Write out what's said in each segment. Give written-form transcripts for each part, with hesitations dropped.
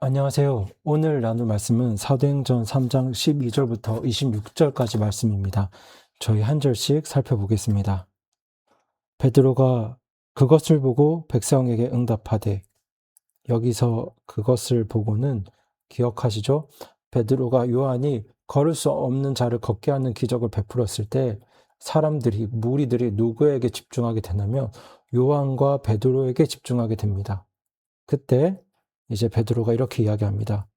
안녕하세요. 오늘 나눌 말씀은 사도행전 3장 12절부터 26절까지 말씀입니다. 저희 한 절씩 살펴보겠습니다. 베드로가 그것을 보고 백성에게 응답하되, 여기서 그것을 보고는 기억하시죠? 베드로가 요한이 걸을 수 없는 자를 걷게 하는 기적을 베풀었을 때 무리들이 누구에게 집중하게 되냐면 요한과 베드로에게 집중하게 됩니다. 그때 이제 베드로가 이렇게 이야기합니다.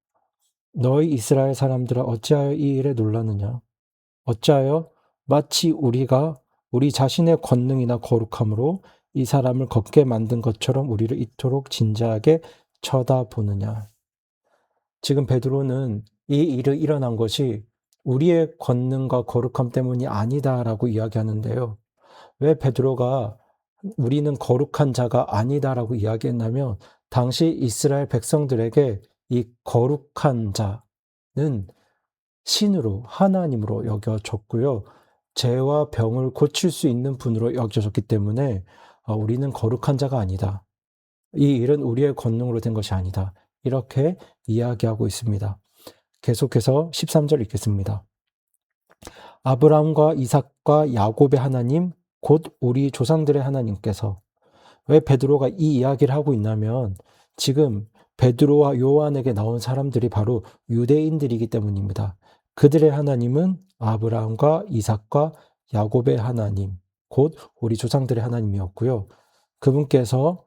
너희 이스라엘 사람들아 어찌하여 이 일에 놀라느냐? 어찌하여 마치 우리가 우리 자신의 권능이나 거룩함으로 이 사람을 걷게 만든 것처럼 우리를 이토록 진지하게 쳐다보느냐? 지금 베드로는 이 일이 일어난 것이 우리의 권능과 거룩함 때문이 아니다라고 이야기하는데요. 왜 베드로가 우리는 거룩한 자가 아니다라고 이야기했냐면 당시 이스라엘 백성들에게 이 거룩한 자는 신으로 하나님으로 여겨졌고요. 죄와 병을 고칠 수 있는 분으로 여겨졌기 때문에 우리는 거룩한 자가 아니다. 이 일은 우리의 권능으로 된 것이 아니다. 이렇게 이야기하고 있습니다. 계속해서 13절 읽겠습니다. 아브라함과 이삭과 야곱의 하나님 곧 우리 조상들의 하나님께서. 왜 베드로가 이 이야기를 하고 있냐면 지금 베드로와 요한에게 나온 사람들이 바로 유대인들이기 때문입니다. 그들의 하나님은 아브라함과 이삭과 야곱의 하나님, 곧 우리 조상들의 하나님이었고요. 그분께서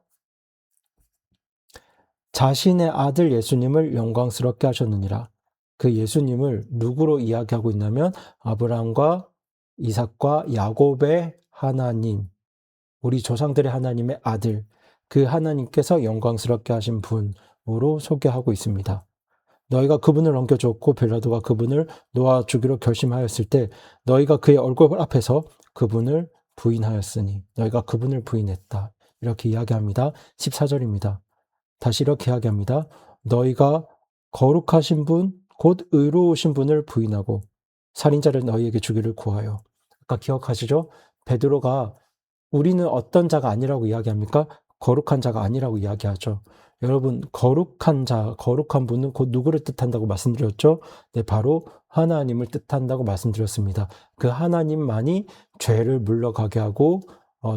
자신의 아들 예수님을 영광스럽게 하셨느니라. 그 예수님을 누구로 이야기하고 있냐면 아브라함과 이삭과 야곱의 하나님, 우리 조상들의 하나님의 아들, 그 하나님께서 영광스럽게 하신 분으로 소개하고 있습니다. 너희가 그분을 넘겨줬고 빌라도가 그분을 놓아주기로 결심하였을 때 너희가 그의 얼굴 앞에서 그분을 부인하였으니 너희가 그분을 부인했다. 이렇게 이야기합니다. 14절입니다. 다시 이렇게 이야기합니다. 너희가 거룩하신 분, 곧 의로우신 분을 부인하고 살인자를 너희에게 주기를 구하여. 아까 기억하시죠? 베드로가 우리는 어떤 자가 아니라고 이야기합니까? 거룩한 자가 아니라고 이야기하죠. 여러분, 거룩한 자, 거룩한 분은 곧 누구를 뜻한다고 말씀드렸죠? 네, 바로 하나님을 뜻한다고 말씀드렸습니다. 그 하나님만이 죄를 물러가게 하고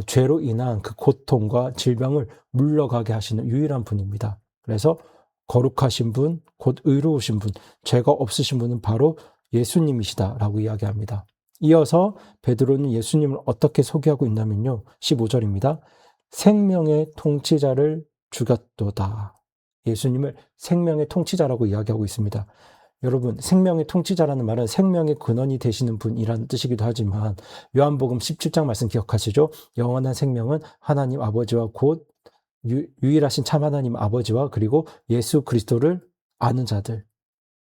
죄로 인한 그 고통과 질병을 물러가게 하시는 유일한 분입니다. 그래서 거룩하신 분, 곧 의로우신 분, 죄가 없으신 분은 바로 예수님이시다라고 이야기합니다. 이어서 베드로는 예수님을 어떻게 소개하고 있냐면요. 15절입니다. 생명의 통치자를 죽였도다. 예수님을 생명의 통치자라고 이야기하고 있습니다. 여러분, 생명의 통치자라는 말은 생명의 근원이 되시는 분이라는 뜻이기도 하지만 요한복음 17장 말씀 기억하시죠? 영원한 생명은 하나님 아버지와 곧 유일하신 참 하나님 아버지와 그리고 예수 그리스도를 아는 자들,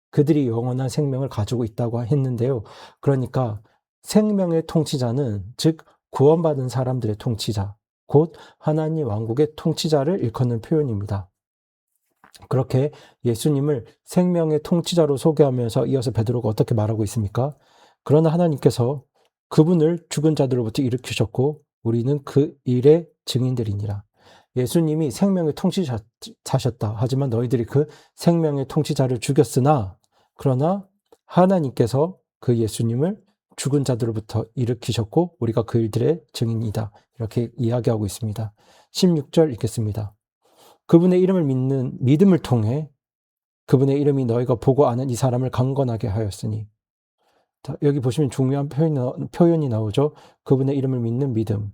그들이 영원한 생명을 가지고 있다고 했는데요. 그러니까 생명의 통치자는 즉 구원받은 사람들의 통치자, 곧 하나님 왕국의 통치자를 일컫는 표현입니다. 그렇게 예수님을 생명의 통치자로 소개하면서 이어서 베드로가 어떻게 말하고 있습니까? 그러나 하나님께서 그분을 죽은 자들로부터 일으키셨고 우리는 그 일의 증인들이니라. 예수님이 생명의 통치자셨다. 하지만 너희들이 그 생명의 통치자를 죽였으나 그러나 하나님께서 그 예수님을 죽은 자들로부터 일으키셨고 우리가 그 일들의 증인이다. 이렇게 이야기하고 있습니다. 16절 읽겠습니다. 그분의 이름을 믿는 믿음을 통해 그분의 이름이 너희가 보고 아는 이 사람을 강건하게 하였으니. 여기 보시면 중요한 표현이 나오죠. 그분의 이름을 믿는 믿음.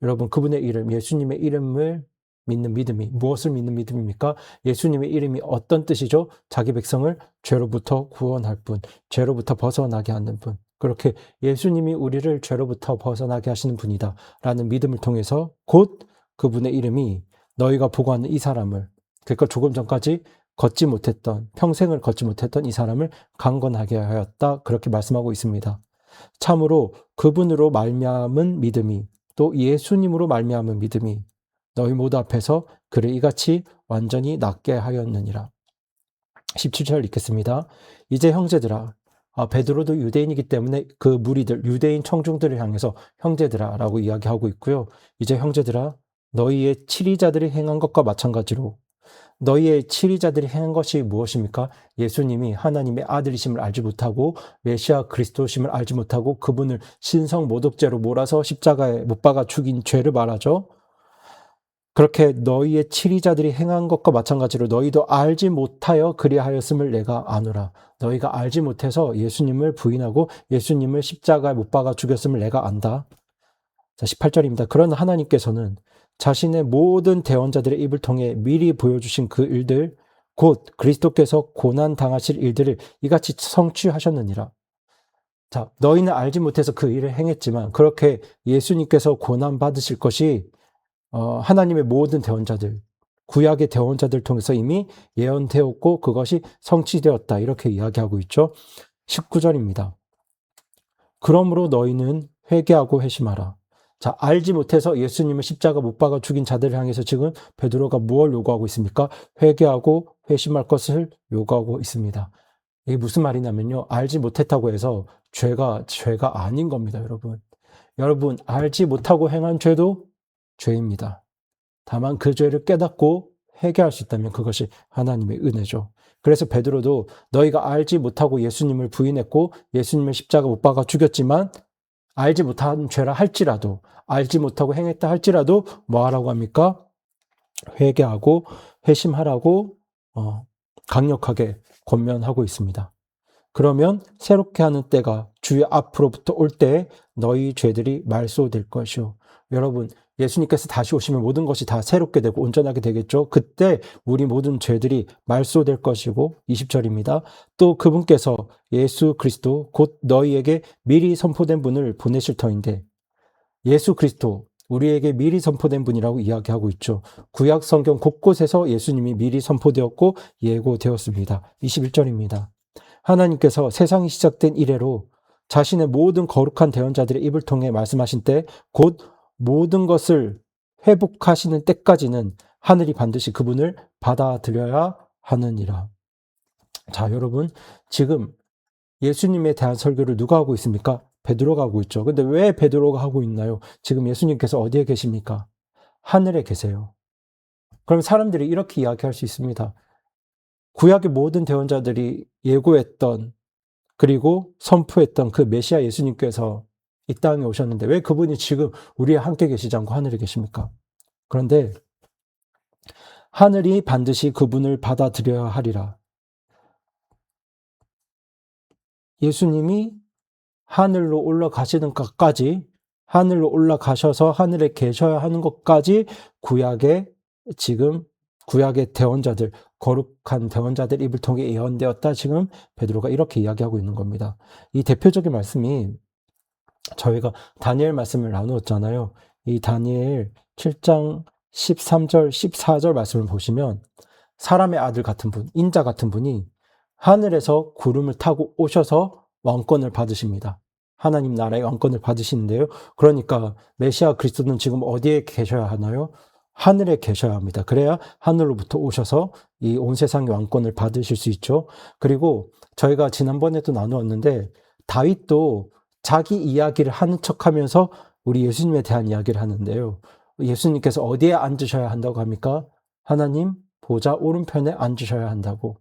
여러분, 그분의 이름, 예수님의 이름을 믿는 믿음이 무엇을 믿는 믿음입니까? 예수님의 이름이 어떤 뜻이죠? 자기 백성을 죄로부터 구원할 분, 죄로부터 벗어나게 하는 분. 그렇게 예수님이 우리를 죄로부터 벗어나게 하시는 분이다 라는 믿음을 통해서 곧 그분의 이름이 너희가 보고 하는 이 사람을, 그러니까 조금 전까지 평생을 걷지 못했던 이 사람을 강건하게 하였다. 그렇게 말씀하고 있습니다. 참으로 그분으로 말미암은 믿음이, 또 예수님으로 말미암은 믿음이 너희 모두 앞에서 그를 이같이 완전히 낫게 하였느니라. 17절 읽겠습니다. 이제 형제들아, 베드로도 유대인이기 때문에 그 무리들, 유대인 청중들을 향해서 형제들아 라고 이야기하고 있고요. 이제 형제들아, 너희의 치리자들이 행한 것과 마찬가지로 너희의 치리자들이 행한 것이 무엇입니까? 예수님이 하나님의 아들이심을 알지 못하고 메시아 그리스도심을 알지 못하고 그분을 신성 모독죄로 몰아서 십자가에 못 박아 죽인 죄를 말하죠. 그렇게 너희의 치리자들이 행한 것과 마찬가지로 너희도 알지 못하여 그리하였음을 내가 아노라. 너희가 알지 못해서 예수님을 부인하고 예수님을 십자가에 못 박아 죽였음을 내가 안다. 자, 18절입니다. 그러나 하나님께서는 자신의 모든 대언자들의 입을 통해 미리 보여주신 그 일들, 곧 그리스도께서 고난 당하실 일들을 이같이 성취하셨느니라. 자, 너희는 알지 못해서 그 일을 행했지만 그렇게 예수님께서 고난 받으실 것이 하나님의 모든 대언자들, 구약의 대언자들 통해서 이미 예언되었고 그것이 성취되었다. 이렇게 이야기하고 있죠. 19절입니다. 그러므로 너희는 회개하고 회심하라. 자, 알지 못해서 예수님을 십자가 못 박아 죽인 자들을 향해서 지금 베드로가 무엇을 요구하고 있습니까? 회개하고 회심할 것을 요구하고 있습니다. 이게 무슨 말이냐면요. 알지 못했다고 해서 죄가 아닌 겁니다, 여러분. 여러분, 알지 못하고 행한 죄도 죄입니다. 다만 그 죄를 깨닫고 회개할 수 있다면 그것이 하나님의 은혜죠. 그래서 베드로도 너희가 알지 못하고 예수님을 부인했고 예수님을 십자가 못 박아 죽였지만 알지 못한 죄라 할지라도 알지 못하고 행했다 할지라도 뭐 하라고 합니까? 회개하고 회심하라고 강력하게 권면하고 있습니다. 그러면 새롭게 하는 때가 주의 앞으로부터 올 때 너희 죄들이 말소될 것이요. 여러분, 예수님께서 다시 오시면 모든 것이 다 새롭게 되고 온전하게 되겠죠. 그때 우리 모든 죄들이 말소될 것이고 20절입니다. 또 그분께서 예수 그리스도 곧 너희에게 미리 선포된 분을 보내실 터인데 예수 그리스도 우리에게 미리 선포된 분이라고 이야기하고 있죠. 구약 성경 곳곳에서 예수님이 미리 선포되었고 예고되었습니다. 21절입니다. 하나님께서 세상이 시작된 이래로 자신의 모든 거룩한 대언자들의 입을 통해 말씀하신 때 곧 모든 것을 회복하시는 때까지는 하늘이 반드시 그분을 받아들여야 하느니라. 자, 여러분, 지금 예수님에 대한 설교를 누가 하고 있습니까? 베드로가 하고 있죠. 근데 왜 베드로가 하고 있나요? 지금 예수님께서 어디에 계십니까? 하늘에 계세요. 그럼 사람들이 이렇게 이야기할 수 있습니다. 구약의 모든 대언자들이 예고했던 그리고 선포했던 그 메시아 예수님께서 이 땅에 오셨는데 왜 그분이 지금 우리와 함께 계시지 않고 하늘에 계십니까? 그런데 하늘이 반드시 그분을 받아들여야 하리라. 예수님이 하늘로 올라가시는 것까지, 하늘로 올라가셔서 하늘에 계셔야 하는 것까지 지금 구약의 대언자들, 거룩한 대언자들 입을 통해 예언되었다. 지금 베드로가 이렇게 이야기하고 있는 겁니다. 이 대표적인 말씀이 저희가 다니엘 말씀을 나누었잖아요. 이 다니엘 7장 13절, 14절 말씀을 보시면 사람의 아들 같은 분, 인자 같은 분이 하늘에서 구름을 타고 오셔서 왕권을 받으십니다. 하나님 나라의 왕권을 받으시는데요. 그러니까 메시아 그리스도는 지금 어디에 계셔야 하나요? 하늘에 계셔야 합니다. 그래야 하늘로부터 오셔서 이 온 세상의 왕권을 받으실 수 있죠. 그리고 저희가 지난번에도 나누었는데 다윗도 자기 이야기를 하는 척하면서 우리 예수님에 대한 이야기를 하는데요. 예수님께서 어디에 앉으셔야 한다고 합니까? 하나님 보좌 오른편에 앉으셔야 한다고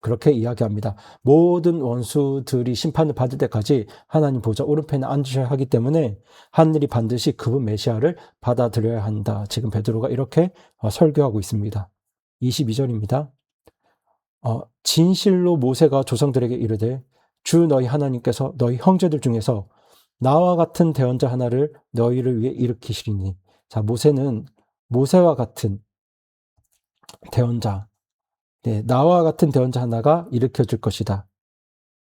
그렇게 이야기합니다. 모든 원수들이 심판을 받을 때까지 하나님 보좌 오른편에 앉으셔야 하기 때문에 하늘이 반드시 그분 메시아를 받아들여야 한다. 지금 베드로가 이렇게 설교하고 있습니다. 22절입니다. 진실로 모세가 조상들에게 이르되 주 너희 하나님께서 너희 형제들 중에서 나와 같은 대언자 하나를 너희를 위해 일으키시리니. 자, 모세와 같은 대언자, 네, 나와 같은 대언자 하나가 일으켜질 것이다.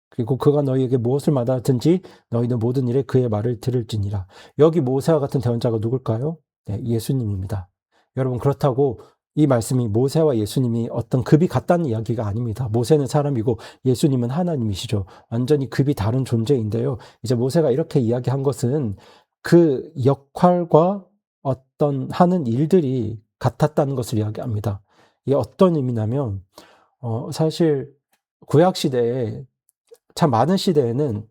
그리고 그가 너희에게 무엇을 말하든지 너희는 모든 일에 그의 말을 들을지니라. 여기 모세와 같은 대언자가 누굴까요? 네, 예수님입니다. 여러분, 그렇다고 이 말씀이 모세와 예수님이 어떤 급이 같다는 이야기가 아닙니다. 모세는 사람이고 예수님은 하나님이시죠. 완전히 급이 다른 존재인데요. 이제 모세가 이렇게 이야기한 것은 그 역할과 어떤 하는 일들이 같았다는 것을 이야기합니다. 이게 어떤 의미냐면 사실 구약 시대에 참 많은 시대에는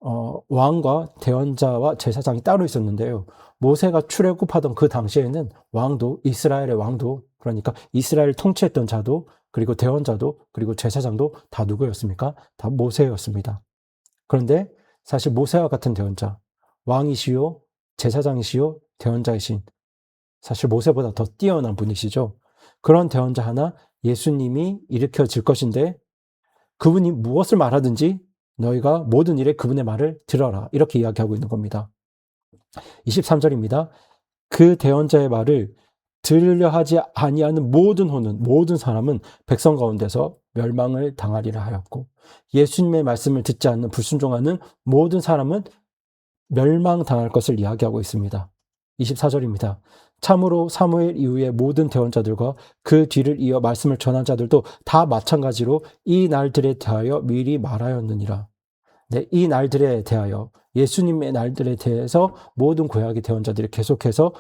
왕과 대언자와 제사장이 따로 있었는데요. 모세가 출애굽하던 그 당시에는 왕도, 이스라엘의 왕도, 그러니까 이스라엘 통치했던 자도, 그리고 대언자도, 그리고 제사장도 다 누구였습니까? 다 모세였습니다. 그런데 사실 모세와 같은 대언자, 왕이시요, 제사장이시요, 대언자이신, 사실 모세보다 더 뛰어난 분이시죠. 그런 대언자 하나 예수님이 일으켜질 것인데, 그분이 무엇을 말하든지 너희가 모든 일에 그분의 말을 들어라. 이렇게 이야기하고 있는 겁니다. 23절입니다. 그 대언자의 말을 들으려 하지 아니하는 모든 호는, 모든 사람은 백성 가운데서 멸망을 당하리라 하였고, 예수님의 말씀을 듣지 않는 불순종하는 모든 사람은 멸망당할 것을 이야기하고 있습니다. 24절입니다. 참으로 사무엘 이후의 모든 대언자들과 그 뒤를 이어 말씀을 전한 자들도 다 마찬가지로 이 날들에 대하여 미리 말하였느니라. 네, 이 날들에 대하여, 예수님의 날들에 대해서 모든 구약의 대언자들이 계속해서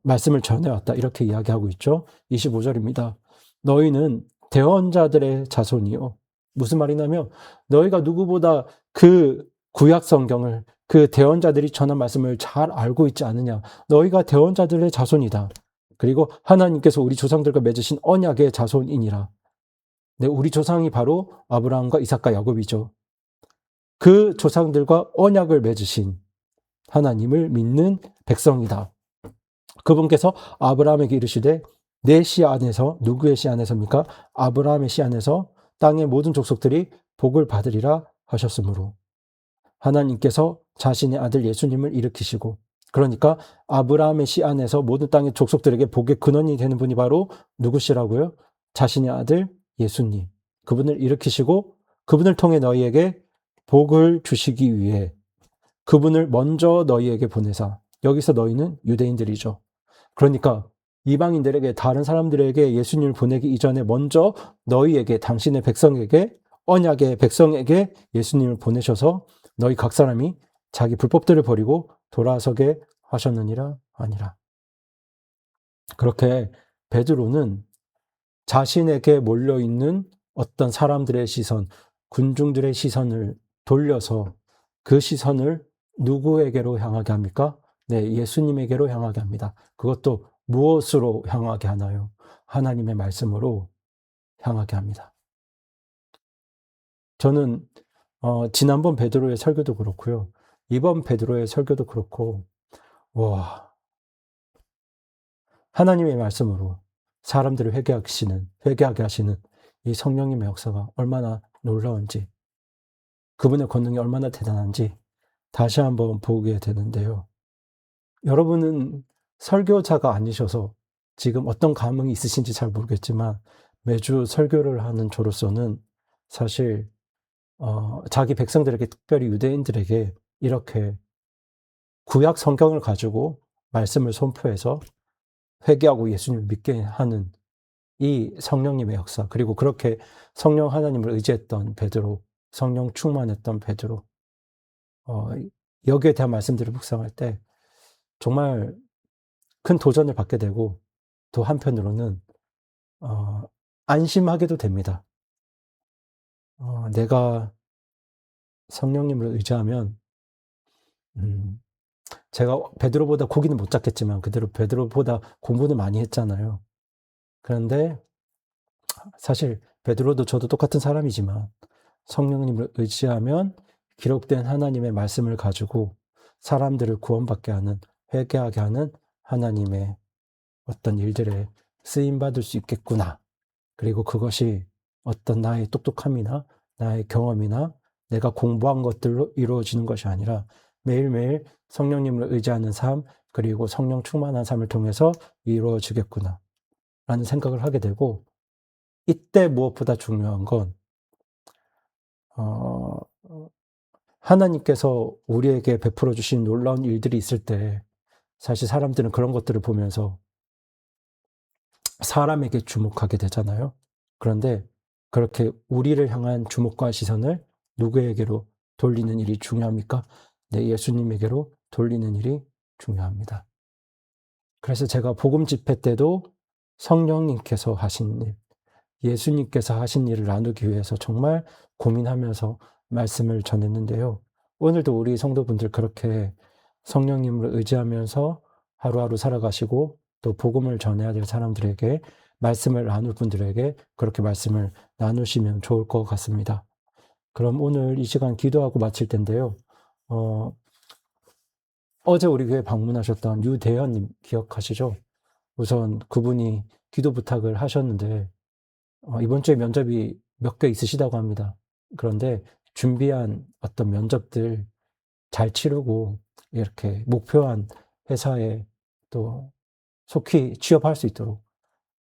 말씀을 전해왔다. 이렇게 이야기하고 있죠. 25절입니다. 너희는 대언자들의 자손이요. 무슨 말이냐면 너희가 누구보다 그 구약 성경을, 그 대언자들이 전한 말씀을 잘 알고 있지 않느냐. 너희가 대언자들의 자손이다. 그리고 하나님께서 우리 조상들과 맺으신 언약의 자손이니라. 네, 우리 조상이 바로 아브라함과 이삭과 야곱이죠. 그 조상들과 언약을 맺으신 하나님을 믿는 백성이다. 그분께서 아브라함에게 이르시되 내 씨 안에서, 누구의 씨 안에서입니까? 아브라함의 씨 안에서 땅의 모든 족속들이 복을 받으리라 하셨으므로 하나님께서 자신의 아들 예수님을 일으키시고, 그러니까 아브라함의 씨 안에서 모든 땅의 족속들에게 복의 근원이 되는 분이 바로 누구시라고요? 자신의 아들 예수님. 그분을 일으키시고 그분을 통해 너희에게 복을 주시기 위해 그분을 먼저 너희에게 보내사, 여기서 너희는 유대인들이죠. 그러니까 이방인들에게, 다른 사람들에게 예수님을 보내기 이전에 먼저 너희에게, 당신의 백성에게, 언약의 백성에게 예수님을 보내셔서 너희 각 사람이 자기 불법들을 버리고 돌아서게 하셨느니라 아니라. 그렇게 베드로는 자신에게 몰려있는 어떤 사람들의 시선, 군중들의 시선을 돌려서 그 시선을 누구에게로 향하게 합니까? 네, 예수님에게로 향하게 합니다. 그것도 무엇으로 향하게 하나요? 하나님의 말씀으로 향하게 합니다. 저는 지난번 베드로의 설교도 그렇고요. 이번 베드로의 설교도 그렇고, 와, 하나님의 말씀으로 사람들을 회개하게 하시는 이 성령님의 역사가 얼마나 놀라운지, 그분의 권능이 얼마나 대단한지 다시 한번 보게 되는데요. 여러분은 설교자가 아니셔서 지금 어떤 감흥이 있으신지 잘 모르겠지만, 매주 설교를 하는 저로서는 사실 자기 백성들에게, 특별히 유대인들에게 이렇게 구약 성경을 가지고 말씀을 선포해서 회개하고 예수님을 믿게 하는 이 성령님의 역사, 그리고 그렇게 성령 하나님을 의지했던 베드로, 성령 충만했던 베드로, 여기에 대한 말씀들을 묵상할 때 정말 큰 도전을 받게 되고, 또 한편으로는 안심하게도 됩니다. 내가 성령님을 의지하면, 제가 베드로보다 고기는 못 잡겠지만 그대로 베드로보다 공부는 많이 했잖아요. 그런데 사실 베드로도 저도 똑같은 사람이지만 성령님을 의지하면 기록된 하나님의 말씀을 가지고 사람들을 구원받게 하는, 회개하게 하는 하나님의 어떤 일들에 쓰임받을 수 있겠구나. 그리고 그것이 어떤 나의 똑똑함이나 나의 경험이나 내가 공부한 것들로 이루어지는 것이 아니라 매일매일 성령님을 의지하는 삶, 그리고 성령 충만한 삶을 통해서 이루어지겠구나 라는 생각을 하게 되고, 이때 무엇보다 중요한 건 하나님께서 우리에게 베풀어 주신 놀라운 일들이 있을 때 사실 사람들은 그런 것들을 보면서 사람에게 주목하게 되잖아요. 그런데 그렇게 우리를 향한 주목과 시선을 누구에게로 돌리는 일이 중요합니까? 네, 예수님에게로 돌리는 일이 중요합니다. 그래서 제가 복음 집회 때도 성령님께서 하신 일, 예수님께서 하신 일을 나누기 위해서 정말 고민하면서 말씀을 전했는데요. 오늘도 우리 성도분들 그렇게 성령님을 의지하면서 하루하루 살아가시고 또 복음을 전해야 될 사람들에게 말씀을 나눌 분들에게 그렇게 말씀을 나누시면 좋을 것 같습니다. 그럼 오늘 이 시간 기도하고 마칠 텐데요. 어제 우리 교회 방문하셨던 유대현님 기억하시죠? 우선 그분이 기도 부탁을 하셨는데 이번 주에 면접이 몇 개 있으시다고 합니다. 그런데 준비한 어떤 면접들 잘 치르고 이렇게 목표한 회사에 또 속히 취업할 수 있도록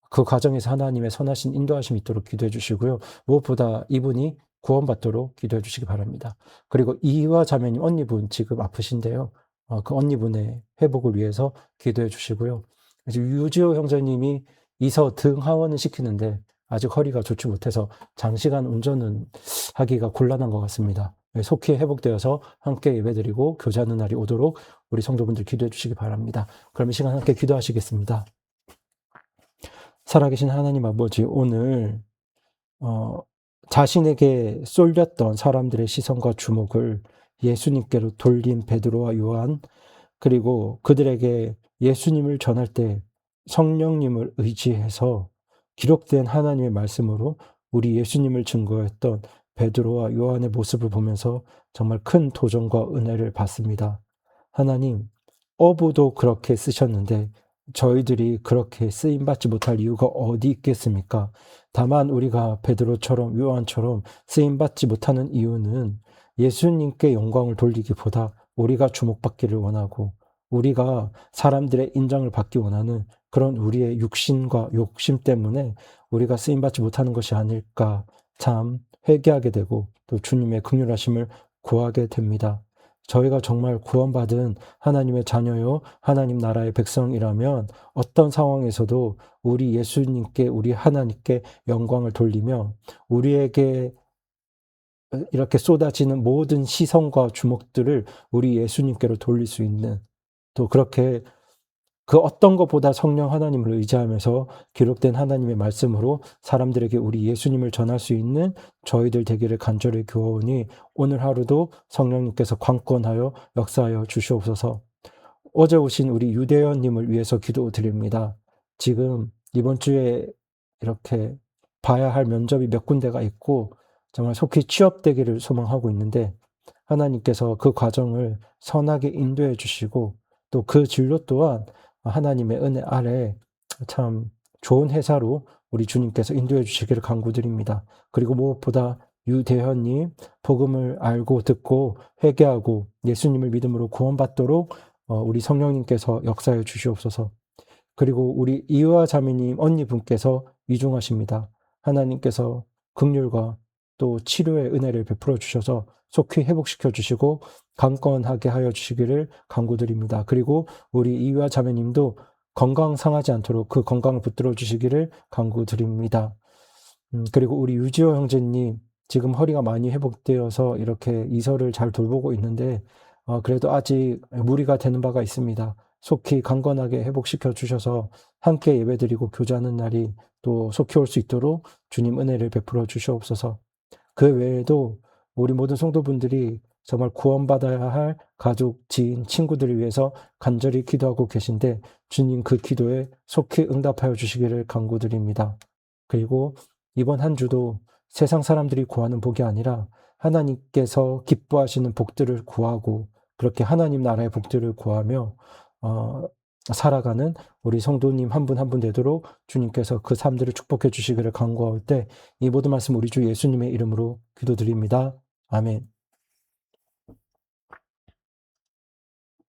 그 과정에서 하나님의 선하신 인도하심이 있도록 기도해 주시고요. 무엇보다 이분이 구원받도록 기도해 주시기 바랍니다. 그리고 이화 자매님 언니분 지금 아프신데요. 그 언니분의 회복을 위해서 기도해 주시고요. 이제 유지호 형제님이 이서 등 하원을 시키는데 아직 허리가 좋지 못해서 장시간 운전은 하기가 곤란한 것 같습니다. 속히 회복되어서 함께 예배드리고 교제하는 날이 오도록 우리 성도분들 기도해 주시기 바랍니다. 그럼 이 시간 함께 기도하시겠습니다. 살아계신 하나님 아버지, 오늘 자신에게 쏠렸던 사람들의 시선과 주목을 예수님께로 돌린 베드로와 요한, 그리고 그들에게 예수님을 전할 때 성령님을 의지해서 기록된 하나님의 말씀으로 우리 예수님을 증거했던 베드로와 요한의 모습을 보면서 정말 큰 도전과 은혜를 받습니다. 하나님, 어부도 그렇게 쓰셨는데 저희들이 그렇게 쓰임받지 못할 이유가 어디 있겠습니까? 다만 우리가 베드로처럼 요한처럼 쓰임받지 못하는 이유는 예수님께 영광을 돌리기보다 우리가 주목받기를 원하고 우리가 사람들의 인정을 받기 원하는 그런 우리의 육신과 욕심 때문에 우리가 쓰임받지 못하는 것이 아닐까 참 회개하게 되고 또 주님의 긍휼하심을 구하게 됩니다. 저희가 정말 구원받은 하나님의 자녀요, 하나님 나라의 백성이라면 어떤 상황에서도 우리 예수님께, 우리 하나님께 영광을 돌리며 우리에게 이렇게 쏟아지는 모든 시선과 주목들을 우리 예수님께로 돌릴 수 있는, 또 그렇게 그 어떤 것보다 성령 하나님을 의지하면서 기록된 하나님의 말씀으로 사람들에게 우리 예수님을 전할 수 있는 저희들 되기를 간절히 구하오니 오늘 하루도 성령님께서 관건하여 역사하여 주시옵소서. 어제 오신 우리 유대현님을 위해서 기도드립니다. 지금 이번 주에 이렇게 봐야 할 면접이 몇 군데가 있고 정말 속히 취업되기를 소망하고 있는데 하나님께서 그 과정을 선하게 인도해 주시고 또 그 진로 또한 하나님의 은혜 아래 참 좋은 회사로 우리 주님께서 인도해 주시기를 간구드립니다. 그리고 무엇보다 유대현님 복음을 알고 듣고 회개하고 예수님을 믿음으로 구원받도록 우리 성령님께서 역사해 주시옵소서. 그리고 우리 이화 자매님 언니분께서 위중하십니다. 하나님께서 긍휼과 또 치료의 은혜를 베풀어 주셔서 속히 회복시켜 주시고 강건하게 하여 주시기를 간구드립니다. 그리고 우리 이화 자매님도 건강 상하지 않도록 그 건강을 붙들어 주시기를 간구드립니다. 그리고 우리 유지호 형제님 지금 허리가 많이 회복되어서 이렇게 이서를 잘 돌보고 있는데 그래도 아직 무리가 되는 바가 있습니다. 속히 강건하게 회복시켜 주셔서 함께 예배드리고 교제하는 날이 또 속히 올 수 있도록 주님 은혜를 베풀어 주시옵소서. 그 외에도 우리 모든 성도분들이 정말 구원받아야 할 가족, 지인, 친구들을 위해서 간절히 기도하고 계신데 주님 그 기도에 속히 응답하여 주시기를 간구드립니다. 그리고 이번 한 주도 세상 사람들이 구하는 복이 아니라 하나님께서 기뻐하시는 복들을 구하고 그렇게 하나님 나라의 복들을 구하며 살아가는 우리 성도님 한 분 한 분 되도록 주님께서 그 삶들을 축복해 주시기를 간구할 때 이 모든 말씀 우리 주 예수님의 이름으로 기도드립니다. 아멘.